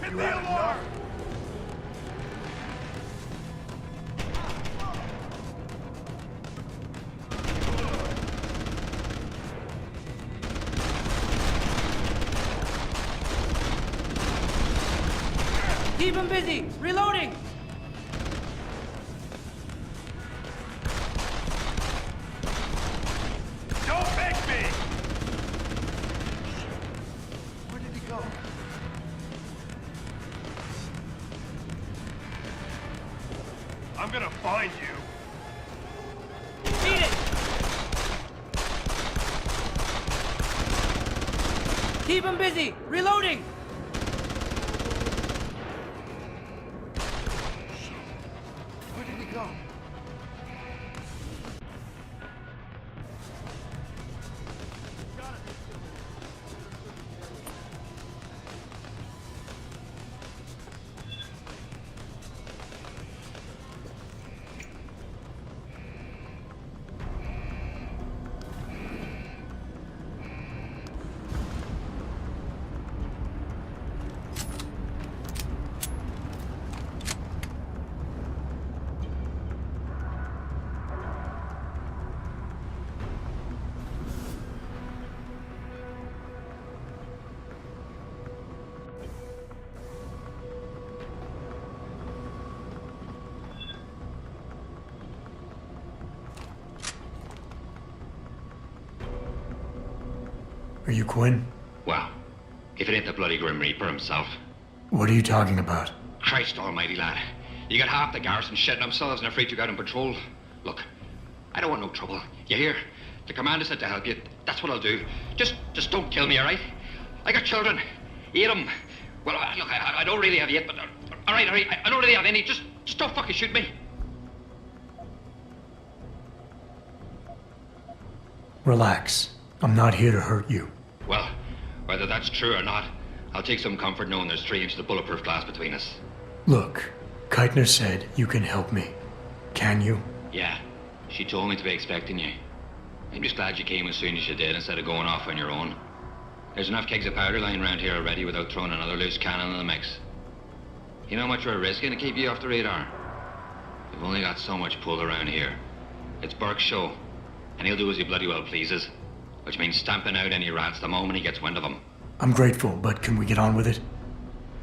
Hit the alarm! Keep him busy! Reloading! Don't make me! Where did he go? I'm gonna find you. Beat it! Keep him busy! Reloading! Where did he go? Are you Quinn? Well, if it ain't the bloody Grim Reaper himself. What are you talking about? Christ almighty, lad. You got half the garrison shitting themselves and afraid you got on patrol. Look, I don't want no trouble. You hear? The commander said to help you. That's what I'll do. Just don't kill me, all right? I got children. 8 of them. Well, look, I don't really have yet, but... all right. I don't really have any. Just don't fucking shoot me. Relax. I'm not here to hurt you. Well, whether that's true or not, I'll take some comfort knowing there's 3 inches of bulletproof glass between us. Look, Keitner said you can help me. Can you? Yeah, she told me to be expecting you. I'm just glad you came as soon as you did instead of going off on your own. There's enough kegs of powder lying around here already without throwing another loose cannon in the mix. You know how much we're risking to keep you off the radar? We've only got so much pull around here. It's Burke's show, and he'll do as he bloody well pleases. Which means stamping out any rats the moment he gets wind of them. I'm grateful, but can we get on with it?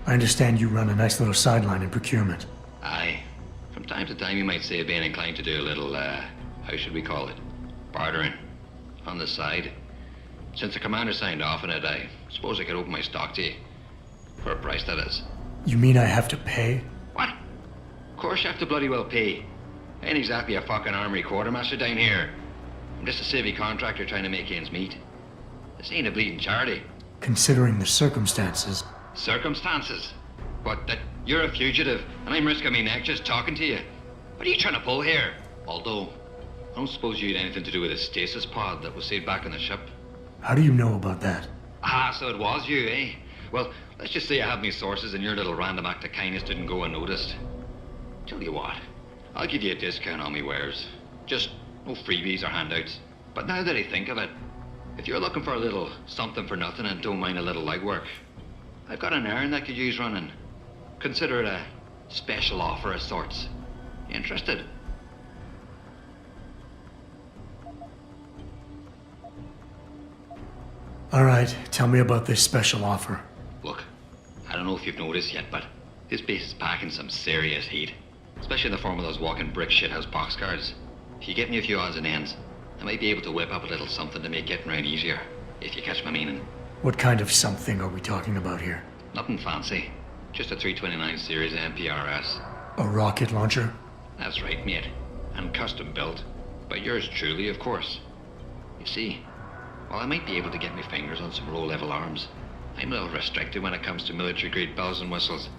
I understand you run a nice little sideline in procurement. Aye. From time to time you might say being inclined to do a little, how should we call it? Bartering. On the side. Since the commander signed off on it, I suppose I could open my stock to you. For a price, that is. You mean I have to pay? What? Of course you have to bloody well pay. I ain't exactly a fucking armory quartermaster down here. I'm just a civvy contractor trying to make ends meet. This ain't a bleeding charity. Considering the circumstances. Circumstances? What, that you're a fugitive and I'm risking my neck just talking to you? What are you trying to pull here? Although, I don't suppose you had anything to do with the stasis pod that was saved back on the ship. How do you know about that? Ah, so it was you, eh? Well, let's just say I have my sources and your little random act of kindness didn't go unnoticed. Tell you what, I'll give you a discount on me wares. Just no freebies or handouts. But now that I think of it, if you're looking for a little something for nothing and don't mind a little legwork, I've got an errand that could use running. Consider it a special offer of sorts. Interested? All right, tell me about this special offer. Look, I don't know if you've noticed yet, but this base is packing some serious heat. Especially in the form of those walking brick shithouse boxcars. If you get me a few odds and ends, I might be able to whip up a little something to make getting around easier, if you catch my meaning. What kind of something are we talking about here? Nothing fancy. Just a 329 series MPRS. A rocket launcher? That's right, mate. And custom built. By yours truly, of course. You see, while I might be able to get my fingers on some low-level arms, I'm a little restricted when it comes to military-grade bells and whistles.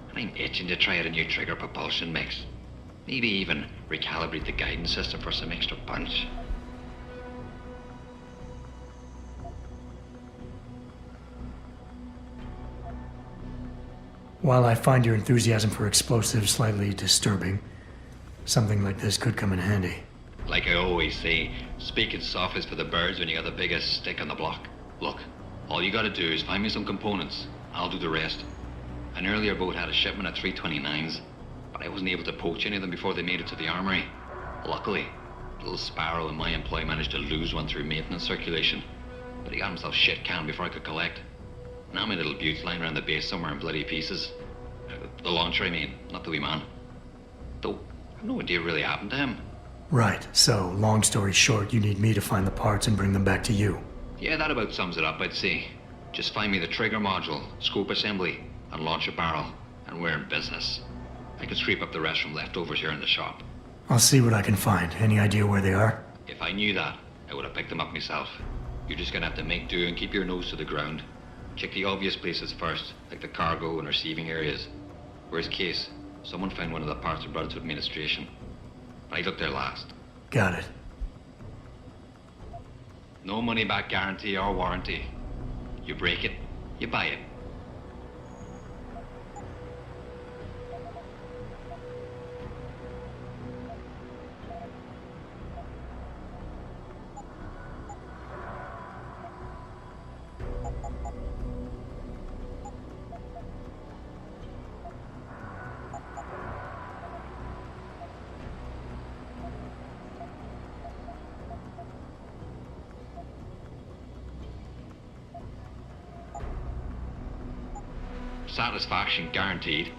And I'm itching to try out a new trigger propulsion mix. Maybe even recalibrate the guidance system for some extra punch. While I find your enthusiasm for explosives slightly disturbing, something like this could come in handy. Like I always say, speaking soft is for the birds when you got the biggest stick on the block. Look, all you gotta do is find me some components, I'll do the rest. An earlier boat had a shipment of 329s, but I wasn't able to poach any of them before they made it to the armory. Luckily, little Sparrow in my employ managed to lose one through maintenance circulation, but he got himself shit canned before I could collect. Now my little bute's lying around the base somewhere in bloody pieces. The launcher, I mean, not the wee man. Though, I've no idea what really happened to him. Right, so, long story short, you need me to find the parts and bring them back to you. Yeah, that about sums it up, I'd say. Just find me the trigger module, scope assembly, and launch a barrel, and we're in business. I can scrape up the rest from leftovers here in the shop. I'll see what I can find. Any idea where they are? If I knew that, I would have picked them up myself. You're just gonna have to make do and keep your nose to the ground. Check the obvious places first, like the cargo and receiving areas. Worst case, someone found one of the parts and brought it to administration. But I looked there last. Got it. No money back guarantee or warranty. You break it, you buy it. Satisfaction guaranteed.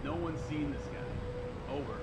No one's seen this guy. Over.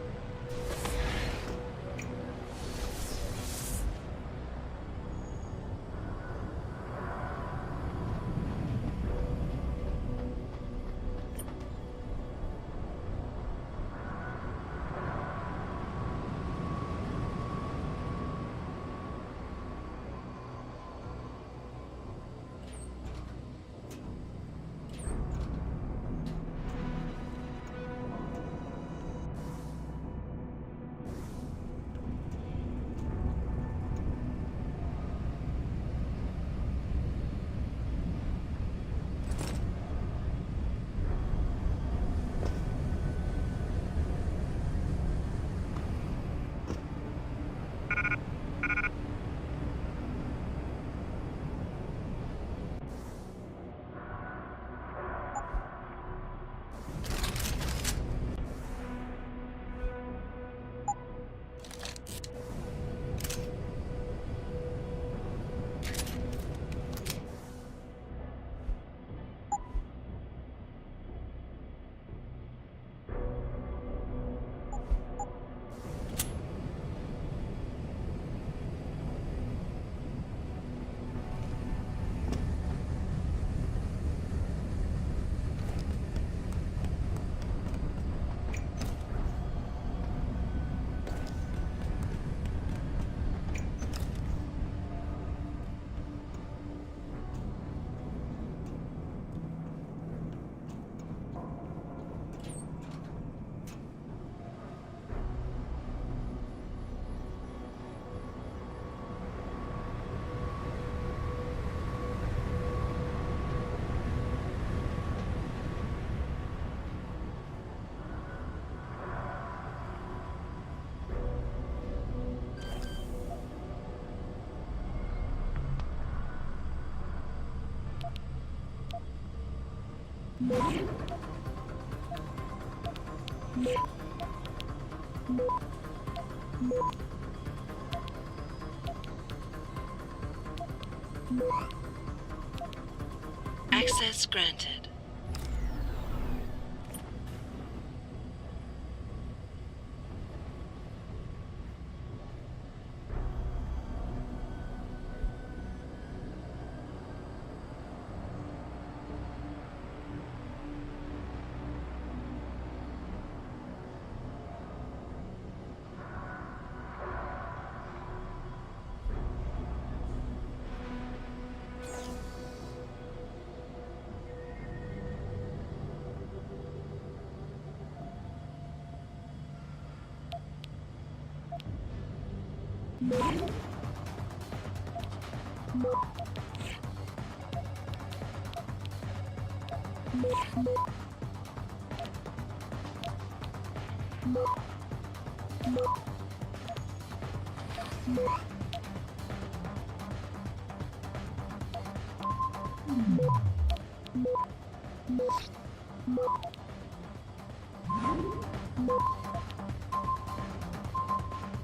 Access granted.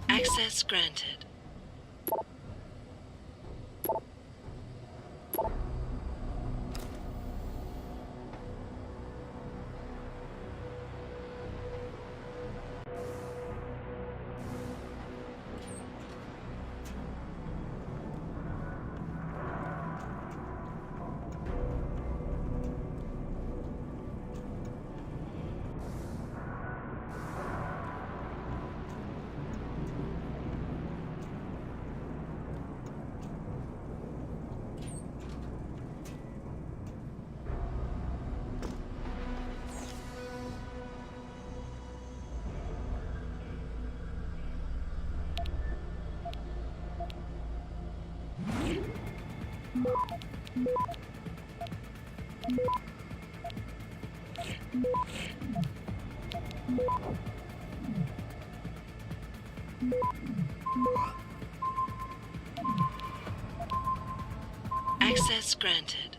Access granted. Access granted.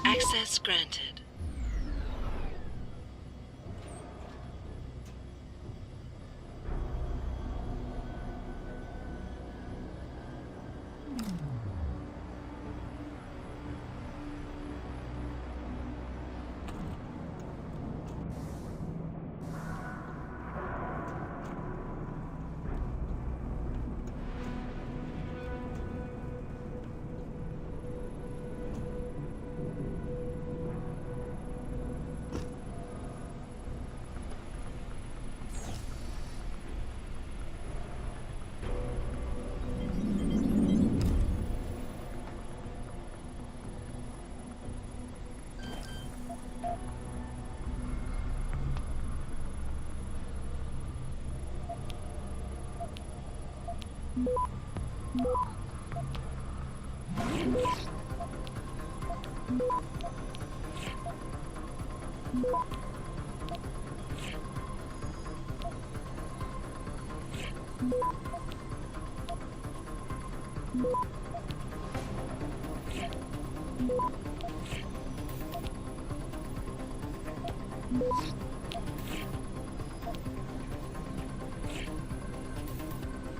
Access granted.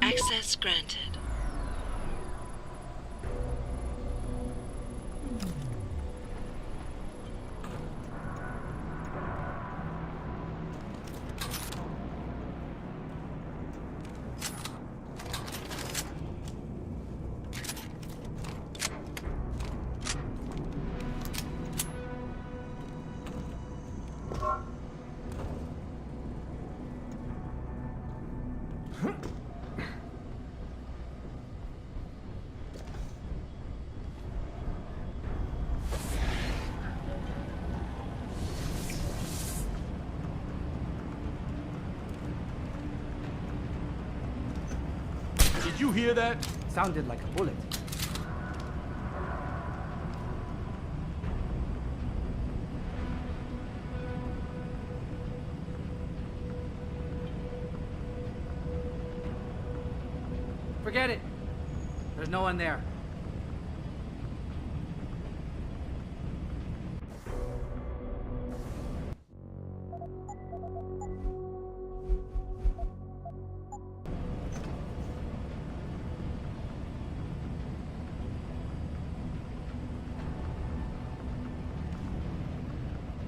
Access granted. Did you hear that? Sounded like a bullet. Forget it. There's no one there.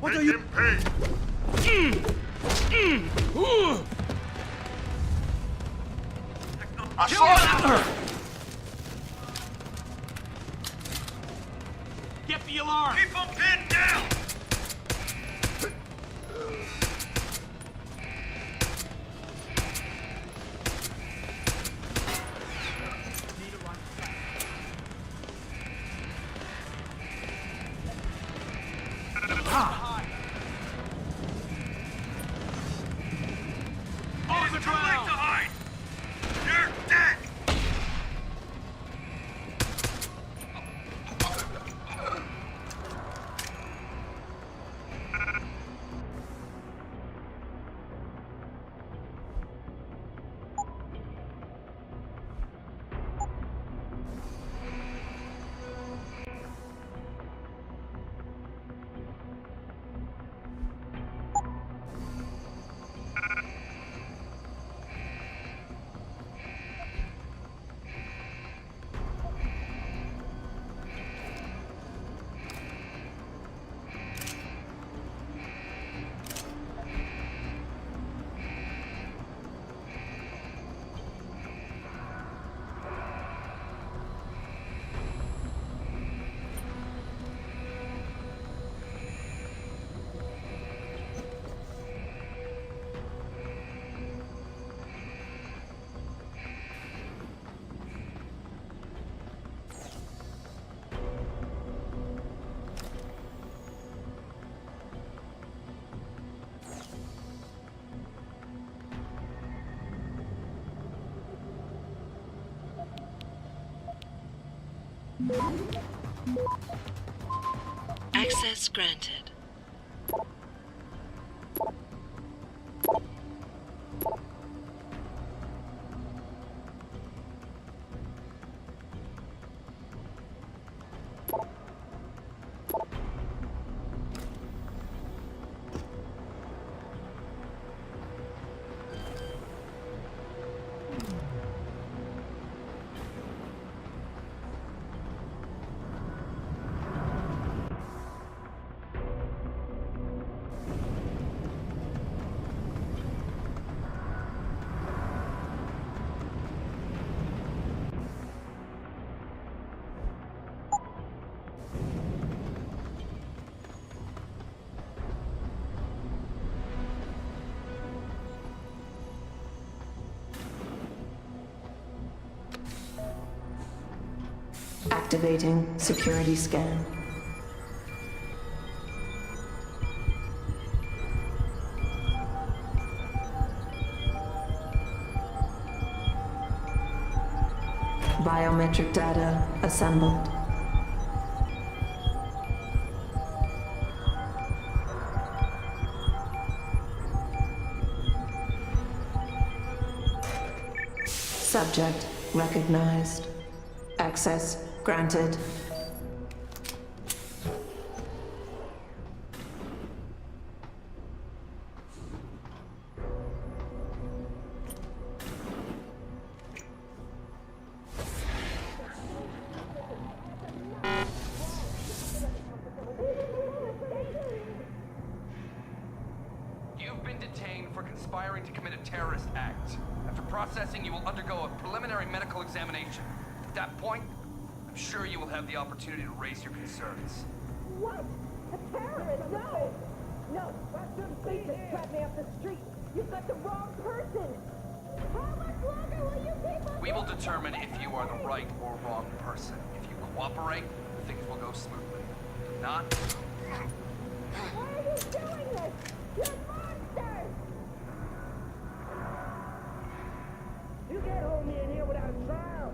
What are you pay? I saw it! Get the alarm! Keep them pinned down! On the It's too late to ground! hide! You're dead! Access granted. Activating security scan. Biometric data assembled. Subject recognized. Access granted. You've been detained for conspiring to commit a terrorist act. After processing, you will undergo a preliminary medical examination. At that point, I'm sure you will have the opportunity to raise your concerns. What? A terrorist? No! No, they just trapped me off the street. You've got the wrong person. How much longer will you keep us? We will determine if you are the right or wrong person. If you cooperate, things will go smoothly. If not, Why are you doing this? You're monsters! You can't hold me in here without a trial.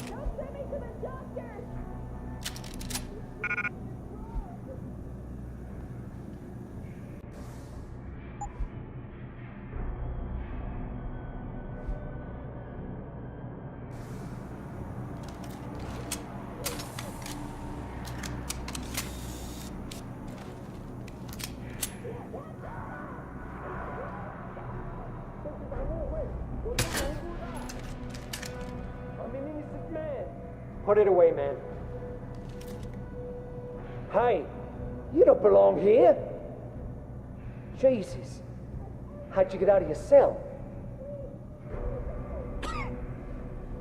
Don't send me to the doctor! Put it away, man. Hey, you don't belong here. Jesus. How'd you get out of your cell?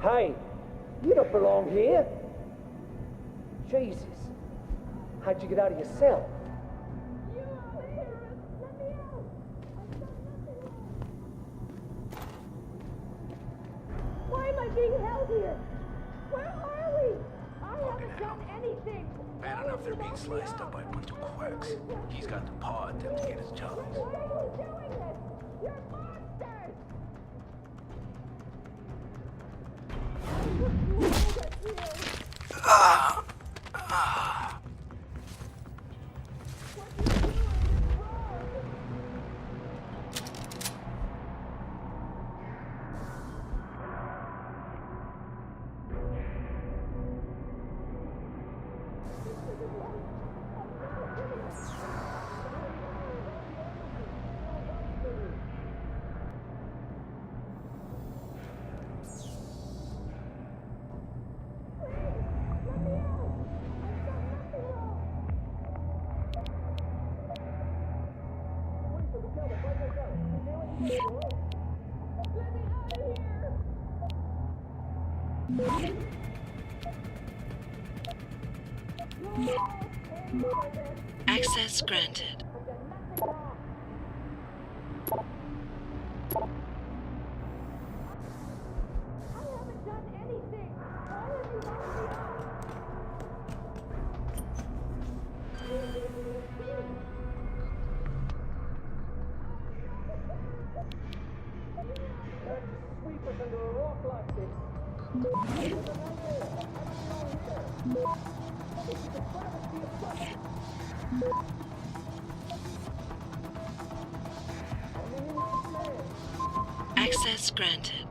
Hey, you don't belong here. Jesus. How'd you get out of your cell? You are a terrorist! Let me out! I've done nothing wrong. Why am I being held here? Where are we? I haven't done anything. Bad enough they're being sliced up by a bunch of quacks. He's got the paw at them to get his jobs. Why are you doing this? You're monsters! Access granted. I haven't done anything. Why have you locked me up? Sweep us under a rock like this. Access granted.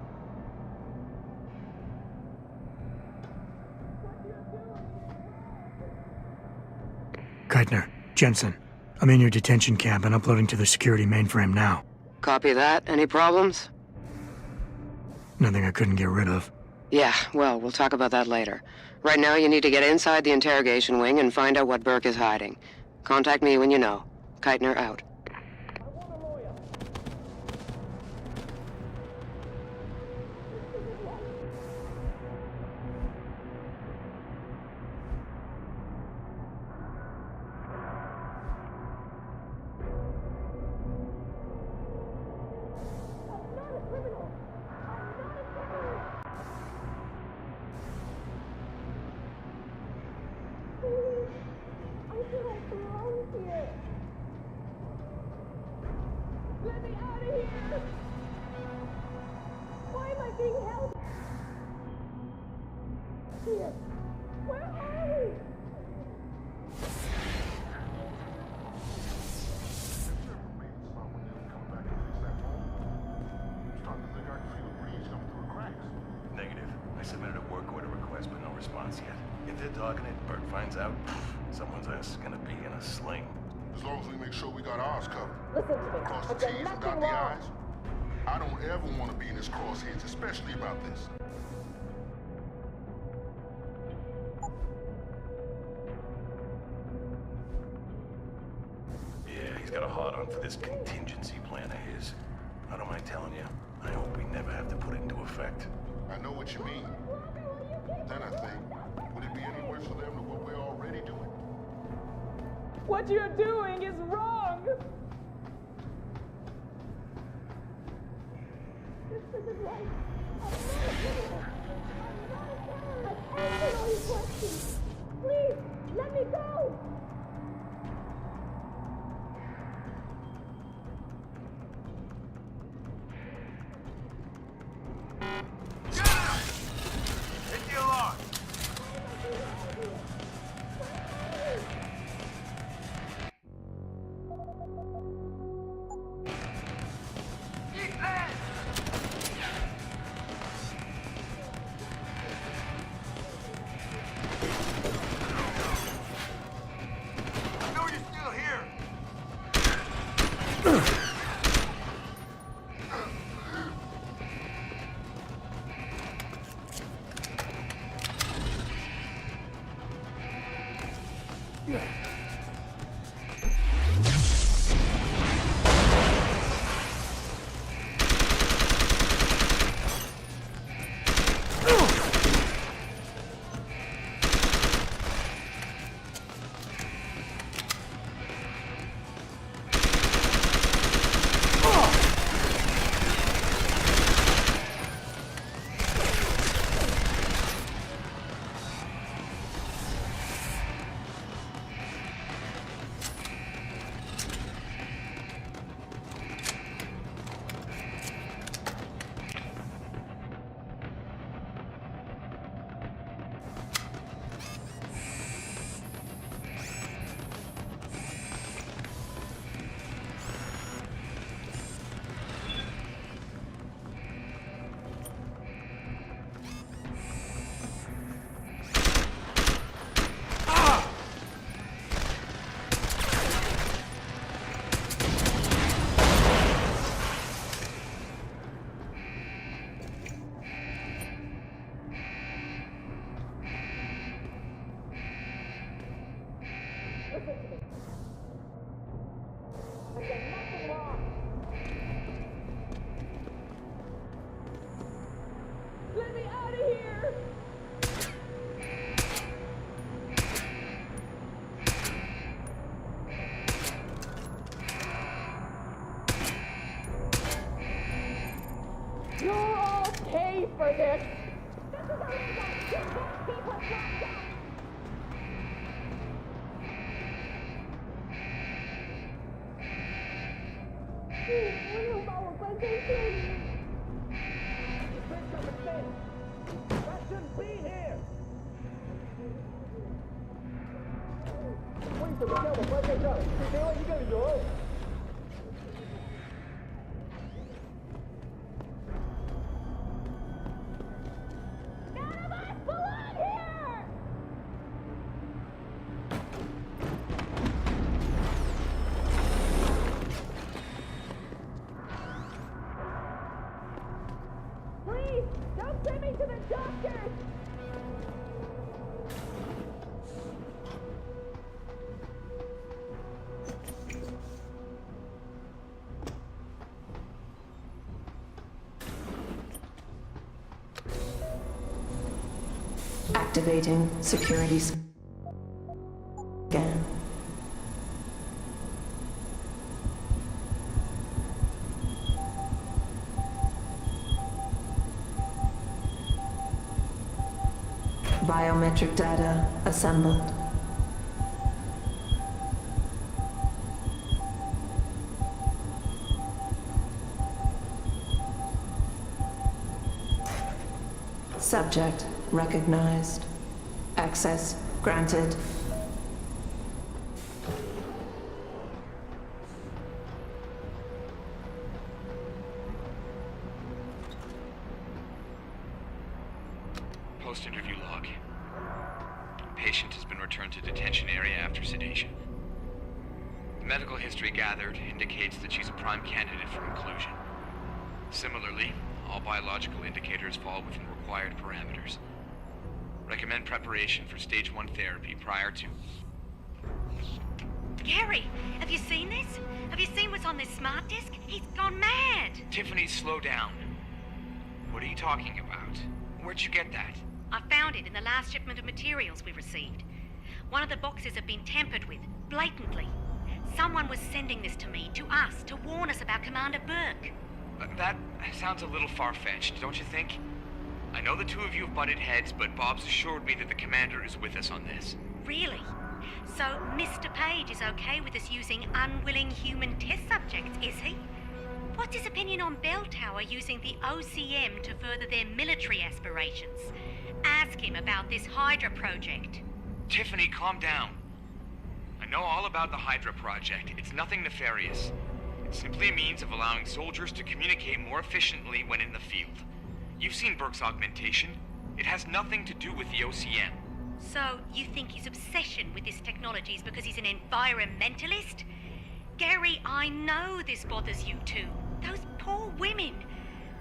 Keitner, Jensen, I'm in your detention camp and uploading to the security mainframe now. Copy that. Any problems? Nothing I couldn't get rid of. Yeah, well, we'll talk about that later. Right now, you need to get inside the interrogation wing and find out what Burke is hiding. Contact me when you know. Keitner out. I feel like belong here. Let me out of here! Why am I being held here? Where are we? Negative. I submitted a work order request, but no response yet. If they're dogging it, Bert finds out, someone's ass is gonna be in a sling. As long as we make sure we got ours covered. Listen to me. Cross the I've done T's and nothing dot the wrong. I's. I don't ever want to be in his crosshairs, especially about this. Yeah, he's got a hard-on for this contingency plan of his. I don't mind telling you, I hope we never have to put it into effect. I know what you mean. Then I think, would it be any worse for them than what we're already doing? What you're doing is wrong! This isn't right. I'm not a criminal. I'm not a terrorist. I've answered all your questions. Please, let me go! Get out! Hit the alarm! Ethan! I know you're still here! I've done nothing wrong. Let me out of here! You'll all pay for this! This is a legal! You can't keep us locked up! That shouldn't be here! Wait for the devil, where'd they go? You know what, you gotta go. None of us belong here! Please, don't send me to the doctor! Activating security scan. Biometric data assembled. Subject recognized. Access granted. Post-interview log. Patient has been returned to detention area after sedation. The medical history gathered indicates that she's a prime candidate for inclusion. Similarly, all biological indicators fall within required parameters. Recommend preparation for stage 1 therapy prior to... Gary, have you seen this? Have you seen what's on this smart disk? He's gone mad! Tiffany, slow down. What are you talking about? Where'd you get that? I found it in the last shipment of materials we received. One of the boxes had been tampered with, blatantly. Someone was sending this to me, to us, to warn us about Commander Burke. That sounds a little far-fetched, don't you think? I know the two of you have butted heads, but Bob's assured me that the commander is with us on this. Really? So Mr. Page is okay with us using unwilling human test subjects, is he? What's his opinion on Bell Tower using the OCM to further their military aspirations? Ask him about this Hydra project. Tiffany, calm down. I know all about the Hydra project. It's nothing nefarious. It's simply a means of allowing soldiers to communicate more efficiently when in the field. You've seen Burke's augmentation. It has nothing to do with the OCM. So, you think his obsession with this technology is because he's an environmentalist? Gary, I know this bothers you too. Those poor women.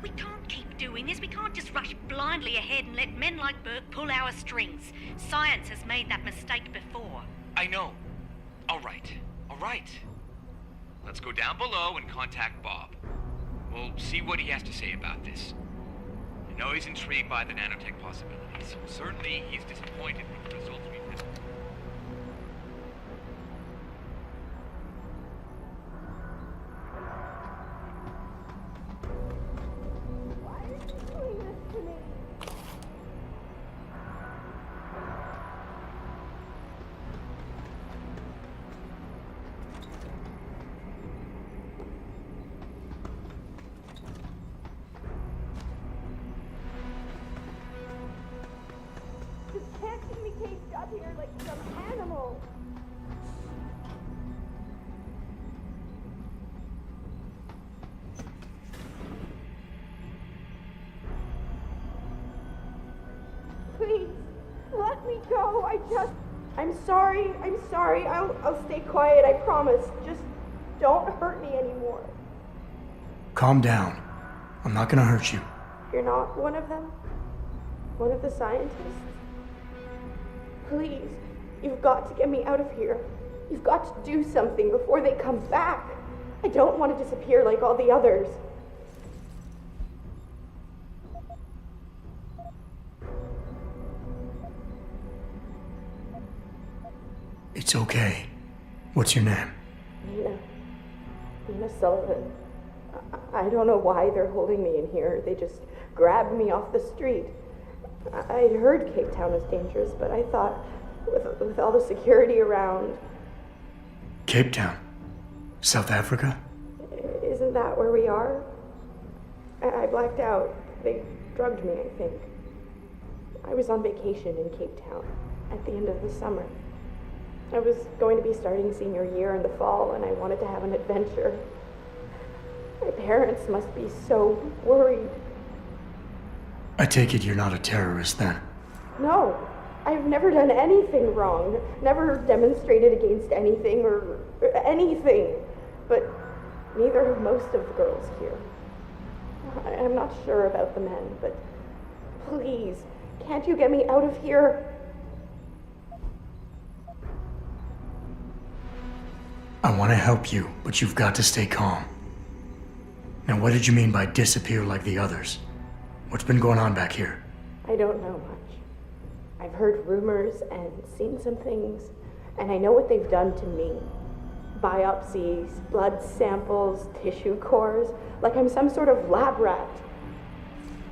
We can't keep doing this. We can't just rush blindly ahead and let men like Burke pull our strings. Science has made that mistake before. I know. All right. Let's go down below and contact Bob. We'll see what he has to say about this. I know he's intrigued by the nanotech possibilities. Certainly, he's disappointed with the results we've had. Why are you doing this to me? Just can't keep me caged up here like some animal. Please, let me go. I'm sorry. I'll stay quiet, I promise. Just don't hurt me anymore. Calm down. I'm not gonna hurt you. You're not one of them? One of the scientists? Please, you've got to get me out of here. You've got to do something before they come back. I don't want to disappear like all the others. It's okay. What's your name? Nina Sullivan. I don't know why they're holding me in here. They just grabbed me off the street. I'd heard Cape Town was dangerous, but I thought with all the security around... Cape Town? South Africa? Isn't that where we are? I blacked out. They drugged me, I think. I was on vacation in Cape Town at the end of the summer. I was going to be starting senior year in the fall, and I wanted to have an adventure. My parents must be so worried. I take it you're not a terrorist then? No, I've never done anything wrong. Never demonstrated against anything or anything. But neither have most of the girls here. I'm not sure about the men, but please, can't you get me out of here? I want to help you, but you've got to stay calm. Now, what did you mean by disappear like the others? What's been going on back here? I don't know much. I've heard rumors and seen some things, and I know what they've done to me. Biopsies, blood samples, tissue cores, like I'm some sort of lab rat.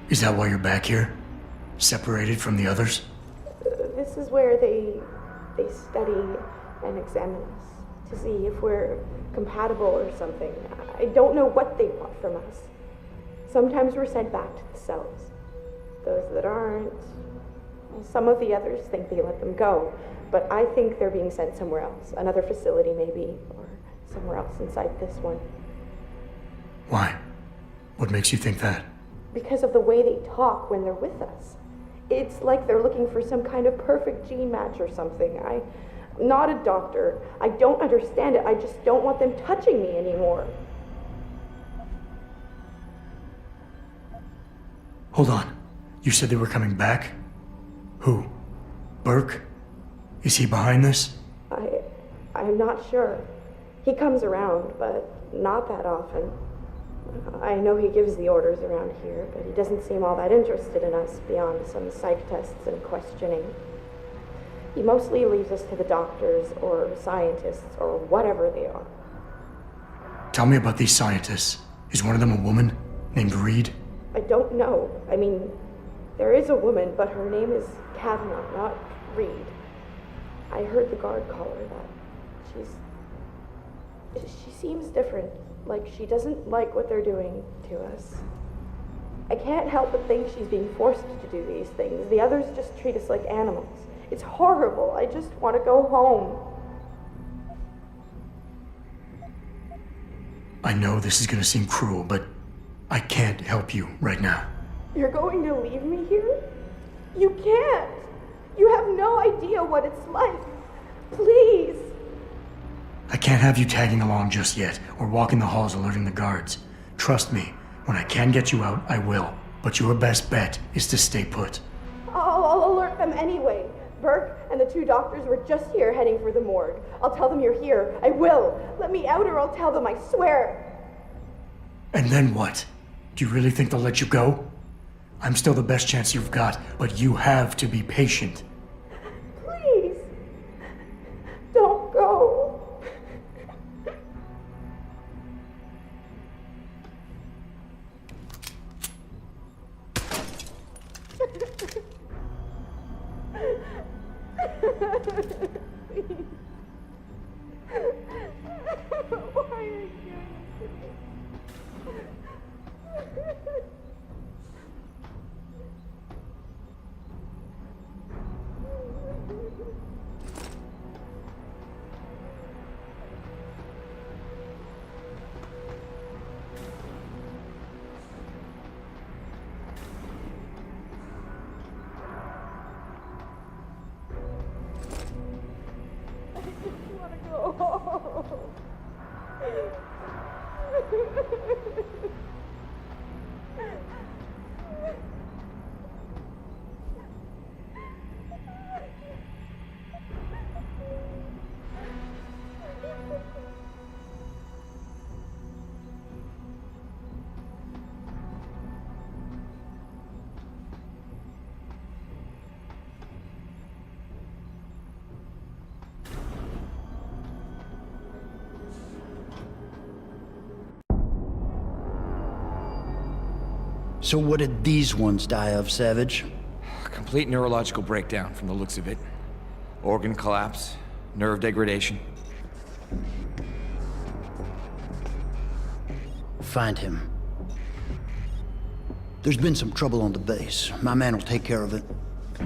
Is that why you're back here? Separated from the others? This is where they study and examine us to see if we're compatible or something. I don't know what they want from us. Sometimes we're sent back to the cells. those that aren't. Some of the others think they let them go, but I think they're being sent somewhere else. Another facility, maybe, or somewhere else inside this one. Why? What makes you think that? Because of the way they talk when they're with us. It's like they're looking for some kind of perfect gene match or something. I'm not a doctor. I don't understand it. I just don't want them touching me anymore. Hold on. You said they were coming back? Who? Burke? Is he behind this? I'm not sure. He comes around, but not that often. I know he gives the orders around here, but he doesn't seem all that interested in us beyond some psych tests and questioning. He mostly leaves us to the doctors or scientists or whatever they are. Tell me about these scientists. Is one of them a woman named Reed? I don't know. I mean, there is a woman, but her name is Kavanaugh, not Reed. I heard the guard call her that. She seems different. Like she doesn't like what they're doing to us. I can't help but think she's being forced to do these things. The others just treat us like animals. It's horrible. I just want to go home. I know this is gonna seem cruel, but I can't help you right now. You're going to leave me here? You can't. You have no idea what it's like. Please. I can't have you tagging along just yet, or walking the halls alerting the guards. Trust me, when I can get you out, I will. But your best bet is to stay put. I'll alert them anyway. Burke and the 2 doctors were just here heading for the morgue. I'll tell them you're here. I will. Let me out or I'll tell them, I swear. And then what? Do you really think they'll let you go? I'm still the best chance you've got, but you have to be patient. Please. Don't go. Why again? So what did these ones die of, Savage? Complete neurological breakdown from the looks of it. Organ collapse, nerve degradation. Find him. There's been some trouble on the base. My man will take care of it.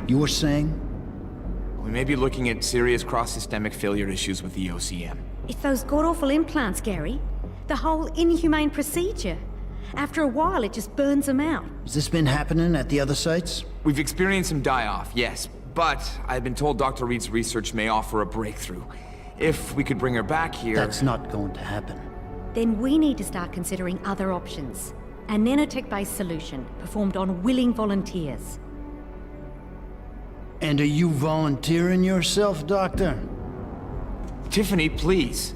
You were saying? We may be looking at serious cross-systemic failure issues with the OCM. It's those god-awful implants, Gary. The whole inhumane procedure. After a while, it just burns them out. Has this been happening at the other sites? We've experienced some die-off, yes. But I've been told Dr. Reed's research may offer a breakthrough. If we could bring her back here... That's not going to happen. Then we need to start considering other options. A nanotech-based solution, performed on willing volunteers. And are you volunteering yourself, Doctor? Tiffany, please.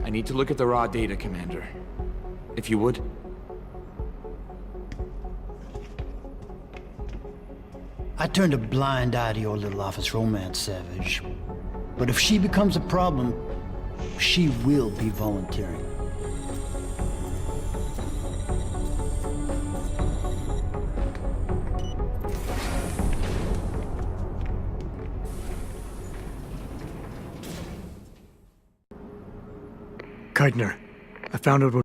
I need to look at the raw data, Commander. If you would. I turned a blind eye to your little office romance, Savage. But if she becomes a problem, she will be volunteering. Keitner, I found out what